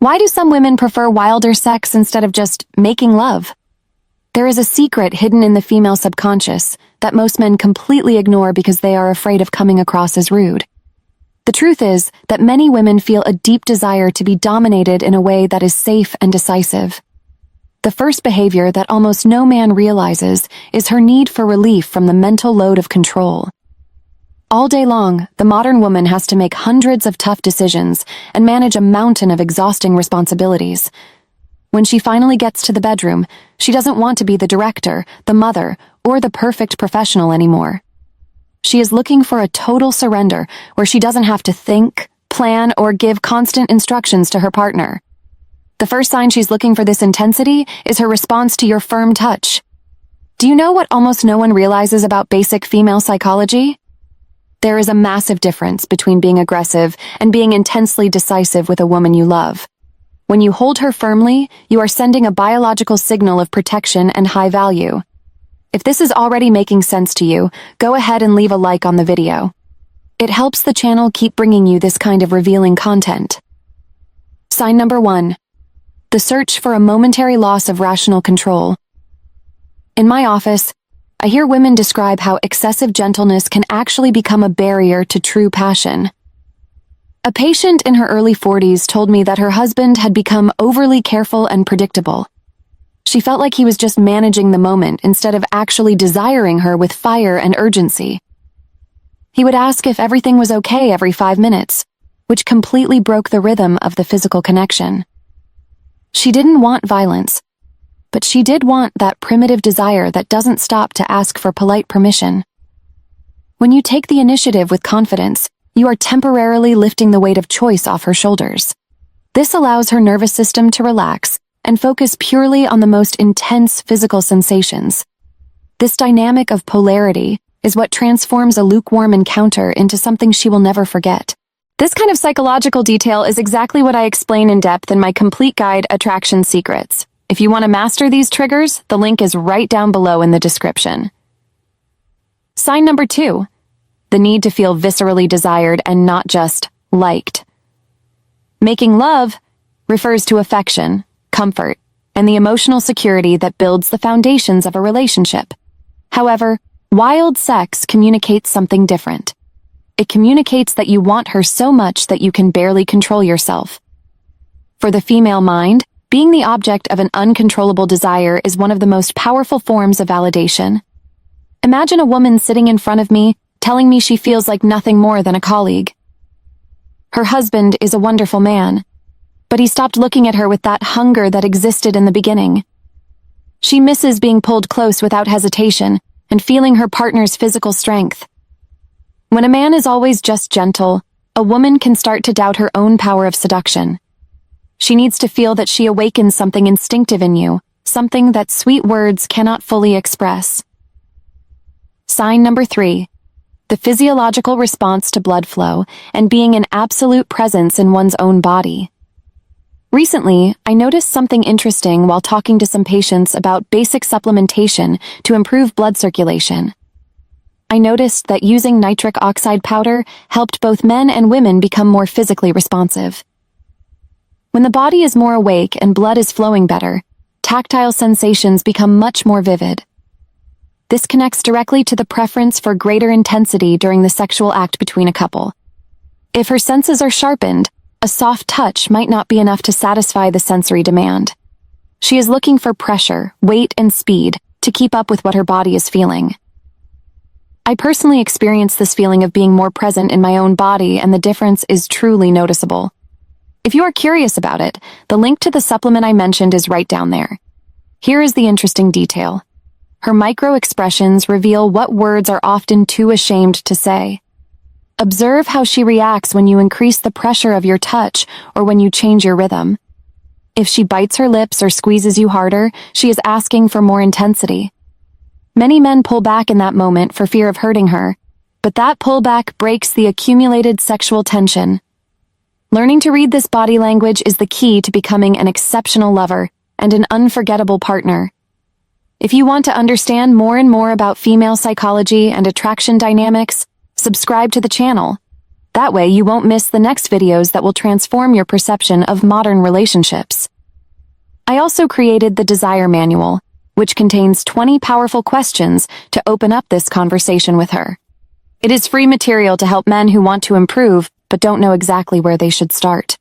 Why do some women prefer wilder sex instead of just making love? There is a secret hidden in the female subconscious that most men completely ignore because they are afraid of coming across as rude. The truth is that many women feel a deep desire to be dominated in a way that is safe and decisive. The first behavior that almost no man realizes is her need for relief from the mental load of control. All day long, the modern woman has to make hundreds of tough decisions and manage a mountain of exhausting responsibilities. When she finally gets to the bedroom, she doesn't want to be the director, the mother, or the perfect professional anymore. She is looking for a total surrender where she doesn't have to think, plan, or give constant instructions to her partner. The first sign she's looking for this intensity is her response to your firm touch. Do you know what almost no one realizes about basic female psychology? There is a massive difference between being aggressive and being intensely decisive with a woman you love. When you hold her firmly, you are sending a biological signal of protection and high value. If this is already making sense to you, go ahead and leave a like on the video. It helps the channel keep bringing you this kind of revealing content. Sign number 1. The search for a momentary loss of rational control. In my office, I hear women describe how excessive gentleness can actually become a barrier to true passion. A patient in her early 40s told me that her husband had become overly careful and predictable. She felt like he was just managing the moment instead of actually desiring her with fire and urgency. He would ask if everything was okay every 5 minutes, which completely broke the rhythm of the physical connection. She didn't want violence, but she did want that primitive desire that doesn't stop to ask for polite permission. When you take the initiative with confidence, you are temporarily lifting the weight of choice off her shoulders. This allows her nervous system to relax and focus purely on the most intense physical sensations. This dynamic of polarity is what transforms a lukewarm encounter into something she will never forget. This kind of psychological detail is exactly what I explain in depth in my complete guide, Attraction Secrets. If you want to master these triggers, the link is right down below in the description. Sign number 2. The need to feel viscerally desired and not just liked. Making love refers to affection, comfort, and the emotional security that builds the foundations of a relationship. However, wild sex communicates something different. It communicates that you want her so much that you can barely control yourself. For the female mind, being the object of an uncontrollable desire is one of the most powerful forms of validation. Imagine a woman sitting in front of me, telling me she feels like nothing more than a colleague. Her husband is a wonderful man, but he stopped looking at her with that hunger that existed in the beginning. She misses being pulled close without hesitation and feeling her partner's physical strength. When a man is always just gentle, a woman can start to doubt her own power of seduction. She needs to feel that she awakens something instinctive in you, something that sweet words cannot fully express. Sign number 3. The physiological response to blood flow and being an absolute presence in one's own body. Recently, I noticed something interesting while talking to some patients about basic supplementation to improve blood circulation. I noticed that using nitric oxide powder helped both men and women become more physically responsive. When the body is more awake and blood is flowing better, tactile sensations become much more vivid. This connects directly to the preference for greater intensity during the sexual act between a couple. If her senses are sharpened, a soft touch might not be enough to satisfy the sensory demand. She is looking for pressure, weight, and speed to keep up with what her body is feeling. I personally experience this feeling of being more present in my own body, and the difference is truly noticeable. If you are curious about it, the link to the supplement I mentioned is right down there. Here is the interesting detail. Her micro-expressions reveal what words are often too ashamed to say. Observe how she reacts when you increase the pressure of your touch or when you change your rhythm. If she bites her lips or squeezes you harder, she is asking for more intensity. Many men pull back in that moment for fear of hurting her, but that pullback breaks the accumulated sexual tension. Learning to read this body language is the key to becoming an exceptional lover and an unforgettable partner. If you want to understand more and more about female psychology and attraction dynamics, subscribe to the channel. That way you won't miss the next videos that will transform your perception of modern relationships. I also created the Desire Manual, which contains 20 powerful questions to open up this conversation with her. It is free material to help men who want to improve but don't know exactly where they should start.